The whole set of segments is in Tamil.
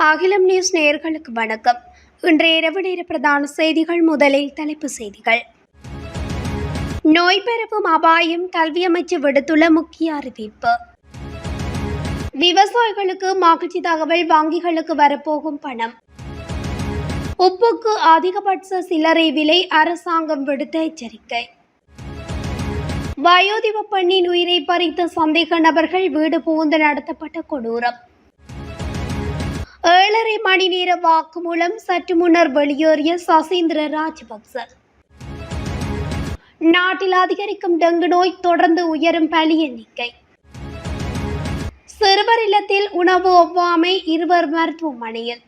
அகிலம் நியூஸ் நேயர்களுக்கு வணக்கம். இன்றைய இரவு நேர பிரதான செய்திகள். முதலில் தலைப்புச் செய்திகள். நோய் பரவும் அபாயம், கல்வி அமைச்சு விடுத்துள்ள முக்கிய அறிவிப்பு. விவசாயிகளுக்கு மகிழ்ச்சி தகவல், வங்கிகளுக்கு வரப்போகும் பணம். உப்புக்கு அதிகபட்ச சில்லறை விலை, அரசாங்கம் விடுத்த எச்சரிக்கை. வயோதிப பெண்ணின் உயிரை பறித்த சந்தேக நபர்கள் வீடு புகுந்து நடத்தப்பட்ட கொடூரம். 7.5 மணி நேர வாக்குமூலம், சற்று முன்னர் வெளியேறிய சசீந்திர ராஜபக்ச. நாட்டில் அதிகரிக்கும் டெங்கு நோய், தொடர்ந்து உயரும் பலி எண்ணிக்கை. சிறுவர் இல்லத்தில் உணவு ஒவ்வாமை, 2 மருத்துவமனையில்.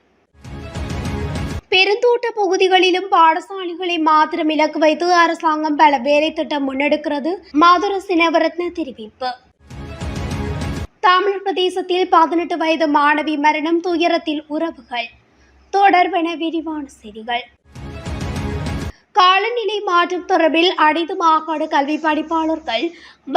பெருந்தோட்ட பகுதிகளிலும் பாடசாலைகளை மாத்திரம் இலக்கு வைத்து அரசாங்கம் பல வேலை திட்டம் முன்னெடுக்கிறது. மாதுர சினவரத்ன தெரிவிப்பு. தமிழ் பிரதேசத்தில் 18 வயது மாணவி மரணம், துயரத்தில் உறவுகள். தொடர்பென விரிவான செய்திகள். காலநிலை மாற்றம் தொடர்பில் அனைத்து மாகாண கல்வி படிப்பாளர்கள்,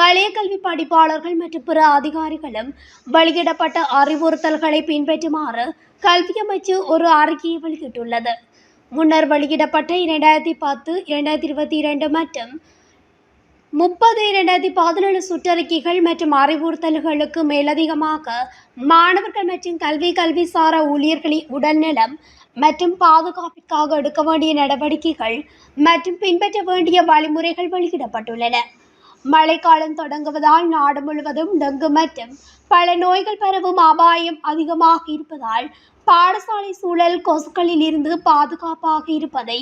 வலய கல்வி படிப்பாளர்கள் மற்றும் பிற அதிகாரிகளும் வெளியிடப்பட்ட அறிவுறுத்தல்களை பின்பற்றுமாறு கல்வி அமைச்சு ஒரு அறிக்கையை வெளியிட்டுள்ளது. முன்னர் வெளியிடப்பட்ட 2010, 2022 மற்றும் 30/2017 சுற்றறிக்கைகள் மற்றும் அறிவுறுத்தல்களுக்கு மேலதிகமாக மாணவர்கள் மற்றும் கல்விசாரா ஊழியர்களின் உடல்நலம் மற்றும் பாதுகாப்பிற்காக எடுக்க வேண்டிய நடவடிக்கைகள் மற்றும் பின்பற்ற வேண்டிய வழிமுறைகள் வெளியிடப்பட்டுள்ளன. மழைக்காலம் தொடங்குவதால் நாடு முழுவதும் டெங்கு மற்றும் பல நோய்கள் பரவும் அபாயம் அதிகமாக இருப்பதால் பாடசாலை சூழல் கொசுக்களில் இருந்து பாதுகாப்பாக இருப்பதை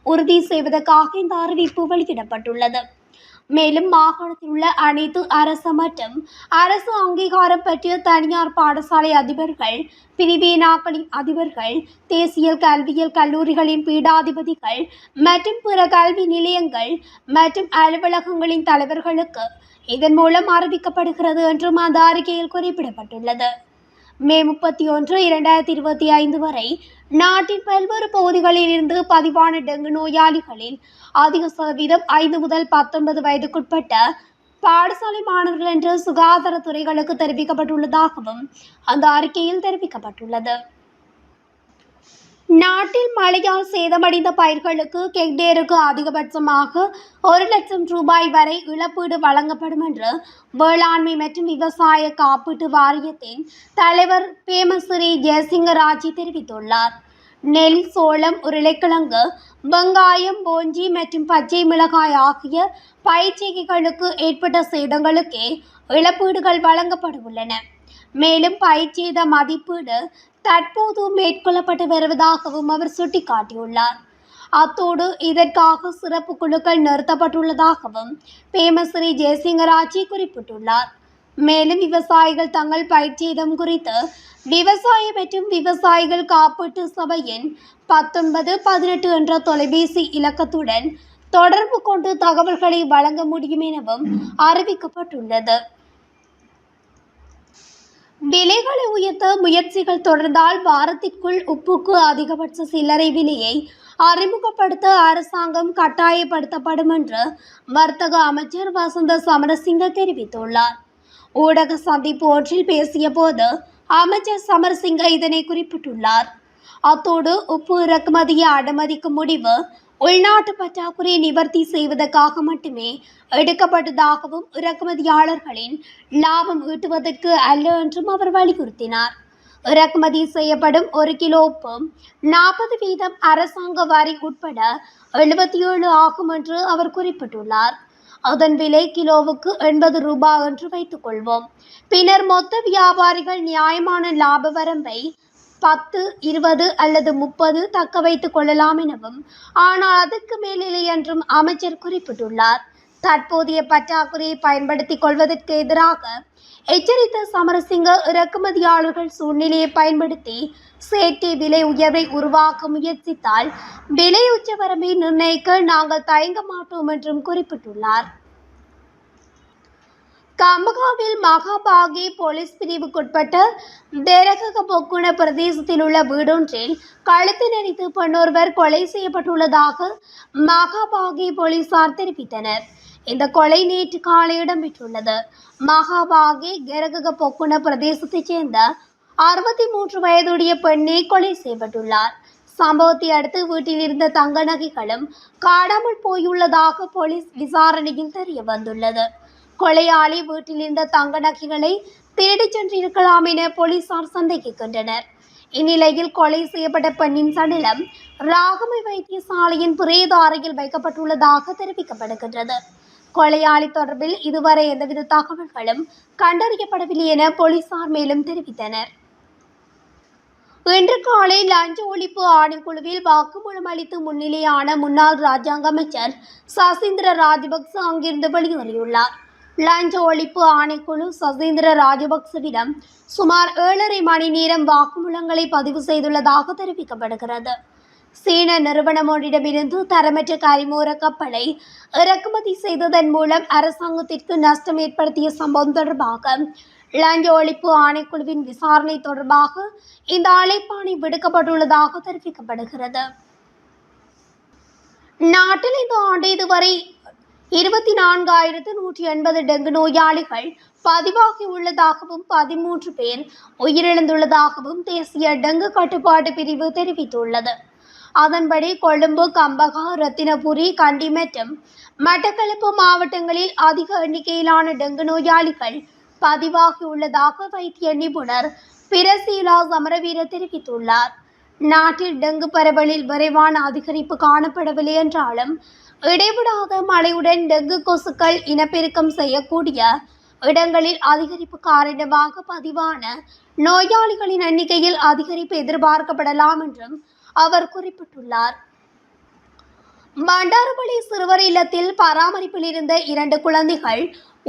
உறுதி செய்வதற்காக இந்த அறிவிப்பு வெளியிடப்பட்டுள்ளது. மேலும் மாகாணத்தில் உள்ள அனைத்து அரசு மற்றும் அரசு அங்கீகாரம் பெற்ற தனியார் பாடசாலை அதிபர்கள், பிரிவினாக்களின் அதிபர்கள், தேசிய கல்வியியல் கல்லூரிகளின் பீடாதிபதிகள் மற்றும் பிற கல்வி நிலையங்கள் மற்றும் அலுவலகங்களின் தலைவர்களுக்கு இதன் மூலம் அறிவிக்கப்படுகிறது என்றும் அந்த அறிக்கையில் குறிப்பிடப்பட்டுள்ளது. மே 31, 2025 வரை நாட்டின் பல்வேறு பகுதிகளில் இருந்து பதிவான டெங்கு நோயாளிகளில் அதிக சதவீதம் 5 முதல் 19 வயதுக்குட்பட்ட பாடசாலை மாணவர்கள் என்று சுகாதாரத்துறைகளுக்கு தெரிவிக்கப்பட்டுள்ளதாகவும் அந்த அறிக்கையில் தெரிவிக்கப்பட்டுள்ளது. நாட்டில் மழையால் சேதமடைந்த பயிர்களுக்கு ஹெக்டேருக்கு அதிகபட்சமாக 1 லட்சம் ரூபாய் வரை இழப்பீடு வழங்கப்படும் என்று வேளாண்மை மற்றும் விவசாய காப்பீட்டு வாரியத்தின் தலைவர் பேமஸ்ரீ ஜெயசிங்கராஜி தெரிவித்துள்ளார். நெல், சோளம், உருளைக்கிழங்கு, வெங்காயம், போஞ்சி மற்றும் பச்சை மிளகாய் ஆகிய பயிர்ச்செய்கைகளுக்கு ஏற்பட்ட சேதங்களுக்கே இழப்பீடுகள் வழங்கப்பட உள்ளன. மேலும் பயிர்ச்சேத மதிப்பீடு தற்போது மேற்கொள்ளப்பட்டு வருவதாகவும் அவர் சுட்டிக்காட்டியுள்ளார். அத்தோடு இதற்காக சிறப்பு குழுக்கள் நிறுத்தப்பட்டுள்ளதாகவும் பேமஸ்ரீ ஜெயசிங்கராஜி குறிப்பிட்டுள்ளார். மேலும் விவசாயிகள் தங்கள் பயிர்ச்சேதம் குறித்து விவசாய மற்றும் விவசாயிகள் காப்பீட்டு சபையின் 1918 என்ற தொலைபேசி இலக்கத்துடன் தொடர்பு கொண்டு தகவல்களை வழங்க முடியும் எனவும் அறிவிக்கப்பட்டுள்ளது. விலைகளை உயர்த்த முயற்சிகள் தொடர்ந்தால் வாரத்திற்குள் உப்புக்கு அதிகபட்ச சில்லறை விலையை அறிமுகப்படுத்த அரசாங்கம் கட்டாயப்படுத்தப்படும் என்று வர்த்தக அமைச்சர் வசந்த சமரசிங்க தெரிவித்துள்ளார். ஊடக சந்திப்பு ஒன்றில் பேசிய போது அமைச்சர் சமரசிங்க இதனை குறிப்பிட்டுள்ளார். அத்தோடு உப்பு இறக்குமதியை அனுமதிக்கும் முடிவு உள்நாட்டு பற்றாக்குறையை நிவர்த்தி செய்வதற்காக மட்டுமே எடுக்கப்பட்டதாகவும் இறக்குமதியாளர்களின் லாபம் ஈட்டுவதற்கு அல்ல என்றும் அவர் வலியுறுத்தினார். இறக்குமதி செய்யப்படும் 1 கிலோ உப்பு 40% அரசாங்க வரி உட்பட 77 ஆகும் என்று அவர் குறிப்பிட்டுள்ளார். அதன் விலை கிலோவுக்கு 80 ரூபாய் என்று வைத்துக் கொள்வோம். பின்னர் மொத்த வியாபாரிகள் நியாயமான லாப வரம்பை 10, 20 அல்லது 30 தக்க வைத்துக் கொள்ளலாம் எனவும், ஆனால் அதற்கு மேலில்லை என்றும் அமைச்சர் குறிப்பிட்டுள்ளார். தற்போதைய பற்றாக்குறையை பயன்படுத்திக் கொள்வதற்கு எதிராக எச்சரித்த சமரசிங்க, இறக்குமதியாளர்கள் சூழ்நிலையை பயன்படுத்தி செயற்கை விலை உயர்வை உருவாக்க முயற்சித்தால் விலை உச்ச வரம்பை நிர்ணயிக்க நாங்கள் தயங்க மாட்டோம் என்றும் குறிப்பிட்டுள்ளார். கம்பகாவில் மகாபாகி போலீஸ் பிரிவுக்குட்பட்ட தேரக பொக்குன பிரதேசத்தில் உள்ள வீடொன்றில் கழுத்து நெரித்து பெண்ணொருவர் கொலை செய்யப்பட்டுள்ளதாக மகாபாகி போலீசார் தெரிவித்தனர். இந்த கொலை நேற்று காலை இடம்பெற்றுள்ளது. மகாபாகி கெரக பொக்குன பிரதேசத்தைச் சேர்ந்த 63 வயதுடைய பெண்ணே கொலை செய்யப்பட்டுள்ளார். சம்பவத்தை அடுத்து வீட்டில் இருந்த தங்க நகைகளும் காணாமல் போயுள்ளதாக போலீஸ் விசாரணையில் தெரிய வந்துள்ளது. கொலையாளி வீட்டில் இருந்த தங்க நகைகளை திருடிச் சென்றிருக்கலாம் என போலீசார் சந்தேகிக்கின்றனர். இந்நிலையில் கொலை செய்யப்பட்ட பெண்ணின் சடலம் ராகமை வைத்தியசாலையின் பிரேத அறையில் வைக்கப்பட்டுள்ளதாக தெரிவிக்கப்படுகின்றது. கொலையாளி தொடர்பில் இதுவரை எந்தவித தகவல்களும் கண்டறியப்படவில்லை என போலீசார் மேலும் தெரிவித்தனர். இன்று காலை லஞ்ச ஒழிப்பு ஆணைக்குழுவில் வாக்குமூலம் அளித்து முன்னிலையான முன்னாள் ராஜாங்க அமைச்சர் சசீந்திர ராஜபக்ச அங்கிருந்து வெளியேறியுள்ளார். லஞ்ச ஒழிப்பு ஆணைக்குழு சசீந்திர ராஜபக்சவிடம் சுமார் 7.5 மணி நேரம் வாக்குமூலங்களை பதிவு செய்துள்ளதாக தெரிவிக்கப்படுகிறது. சீன நிறுவனம் ஒன்றிடமிருந்து தரமற்ற கரிமூர கப்பலை இறக்குமதி செய்ததன் மூலம் அரசாங்கத்திற்கு நஷ்டம் ஏற்படுத்திய சம்பவம் தொடர்பாக லஞ்ச ஒழிப்பு ஆணைக்குழுவின் விசாரணை தொடர்பாக இந்த அழைப்பாணை விடுக்கப்பட்டுள்ளதாக தெரிவிக்கப்படுகிறது. நாட்டில் இந்த ஆண்டு இதுவரை 24,180 டெங்கு நோயாளிகள் பதிவாகியுள்ளதாகவும் 13 பேர் உயிரிழந்துள்ளதாகவும் தேசிய டெங்கு கட்டுப்பாட்டு பிரிவு தெரிவித்துள்ளது. அதன்படி கொழும்பு, கம்பகா, ரத்தினபுரி, கண்டி மற்றும் மட்டக்களப்பு மாவட்டங்களில் அதிக எண்ணிக்கையிலான டெங்கு நோயாளிகள் பதிவாகியுள்ளதாக வைத்திய நிபுணர் பிரசீலா சமரவீர தெரிவித்துள்ளார். நாட்டில் டெங்கு பரவலில் விரைவான அதிகரிப்பு காணப்படவில்லை என்றாலும் இடைவிடாத மழையுடன் டெங்கு கொசுக்கள் இனப்பெருக்கம் செய்யக்கூடிய இடங்களில் அதிகரிப்பு காரணமாக பதிவான நோயாளிகளின் எண்ணிக்கையில் அதிகரிப்பு எதிர்பார்க்கப்படலாம் என்றும் அவர் குறிப்பிட்டுள்ளார். பண்டாரவளை சிறுவர் இல்லத்தில் பராமரிப்பில் இருந்த 2 குழந்தைகள்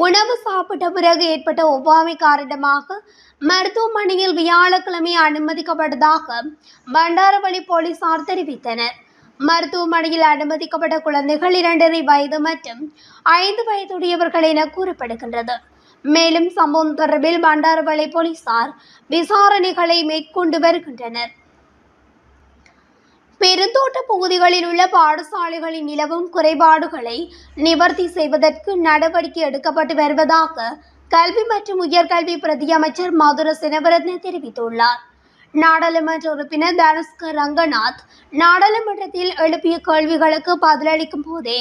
உணவு சாப்பிட்ட பிறகு ஏற்பட்ட ஒவ்வாமை காரணமாக மருத்துவமனையில் வியாழக்கிழமை அனுமதிக்கப்பட்டதாக பண்டாரவளை போலீசார் தெரிவித்தனர். மருத்துவமனையில் அனுமதிக்கப்பட்ட குழந்தைகள் 2.5 வயது மற்றும் 5 வயதுடையவர்கள் என கூறப்படுகின்றது. மேலும் சம்பவம் தொடர்பில் பண்டாரவளை போலீசார் விசாரணைகளை மேற்கொண்டு வருகின்றனர். பெருந்தோட்ட பகுதிகளில் உள்ள பாடசாலைகளில் நிலவும் குறைபாடுகளை நிவர்த்தி செய்வதற்கு நடவடிக்கை எடுக்கப்பட்டு வருவதாக கல்வி மற்றும் உயர்கல்வி பிரதி அமைச்சர் மதுர செனவரத்ன தெரிவித்துள்ளார். நாடாளுமன்ற உறுப்பினர் தனுஷ்க ரங்கநாத் நாடாளுமன்றத்தில் எழுப்பிய கேள்விகளுக்கு பதிலளிக்கும் போதே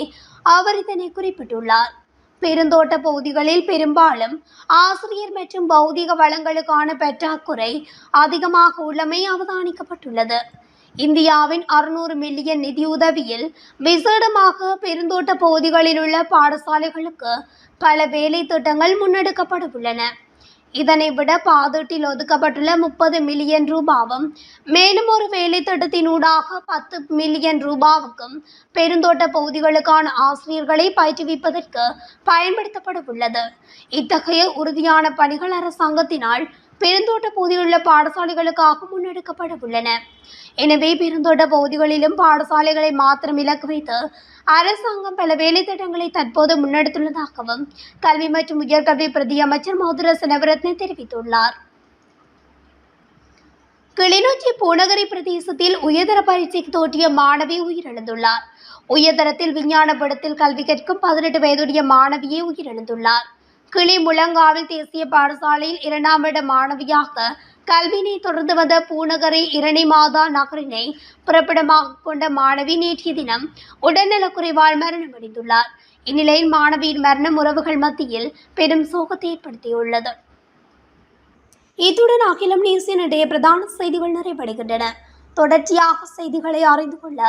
அவர் இதனை குறிப்பிட்டுள்ளார். பெருந்தோட்ட பகுதிகளில் பெரும்பாலும் ஆசிரியர் மற்றும் பௌதிக வளங்களுக்கான பற்றாக்குறை அதிகமாக உள்ளமை அவதானிக்கப்பட்டுள்ளது. இந்தியாவின் 600 மில்லியன் நிதியுதவியில் விசேடமாக பெருந்தோட்ட பகுதிகளில் உள்ள பாடசாலைகளுக்கு பல வேலை திட்டங்கள் முன்னெடுக்கப்பட உள்ளன. இதனை விட பாதீட்டில் ஒதுக்கப்பட்டுள்ள 30 மில்லியன் ரூபாவும் மேலும் ஒரு வேலை திட்டத்தினூடாக 10 மில்லியன் ரூபாவுக்கும் பெருந்தோட்ட பகுதிகளுக்கான ஆசிரியர்களை பயிற்றுவிப்பதற்கு பயன்படுத்தப்பட உள்ளது. இத்தகைய உறுதியான பணிகள் அரசாங்கத்தினால் பெருந்தோட்ட பகுதியில் உள்ள பாடசாலைகளுக்காக முன்னெடுக்கப்பட உள்ளன. எனவே பெருந்தோட்ட பகுதிகளிலும் பாடசாலைகளை மாத்திரம் இலக்கு வைத்து அரசாங்கம் பல வேலை திட்டங்களை தற்போது முன்னெடுத்துள்ளதாகவும் கல்வி மற்றும் உயர்கல்வி பிரதி அமைச்சர் மதுர செனவரத்ன தெரிவித்துள்ளார். கிளிநொச்சி பூநகரி பிரதேசத்தில் உயர்தர பரீட்சைக்கு தோற்றிய மாணவி உயிரிழந்துள்ளார். உயர்தரத்தில் விஞ்ஞான படத்தில் கல்வி கற்கும் 18 வயதுடைய மாணவியே உயிரிழந்துள்ளார். கிளி முழங்காவில் தேசிய பாடசாலையில் 2ஆம் வருட மாணவியாக கல்வியினை தொடர்ந்து வந்த பூநகரி இரணி மாதா நகரினை பிறப்பிடமாக கொண்ட மாணவி நேற்றைய தினம் உடல்நலக்குறைவால் மரணமடைந்துள்ளார். இந்நிலையில் மாணவியின் மரணம் உறவுகள் மத்தியில் பெரும் சோகத்தை ஏற்படுத்தியுள்ளது. இத்துடன் அகிலம் நியூஸின் இன்றைய பிரதான செய்திகள் நிறைவடைகின்றன. தொடர்ச்சியாக செய்திகளை அறிந்து கொள்ள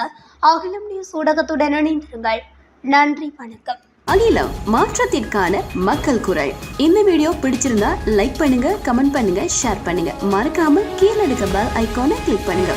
அகிலம் நியூஸ் ஊடகத்துடன் இணைந்திருங்கள். நன்றி, வணக்கம். அகிலம், மாற்றத்திற்கான மக்கள் குரல். இந்த வீடியோ பிடிச்சிருந்தா லைக் பண்ணுங்க, கமெண்ட் பண்ணுங்க, ஷேர் பண்ணுங்க. மறக்காம கீழே இருக்க பெல் ஐகானை கிளிக் பண்ணுங்க.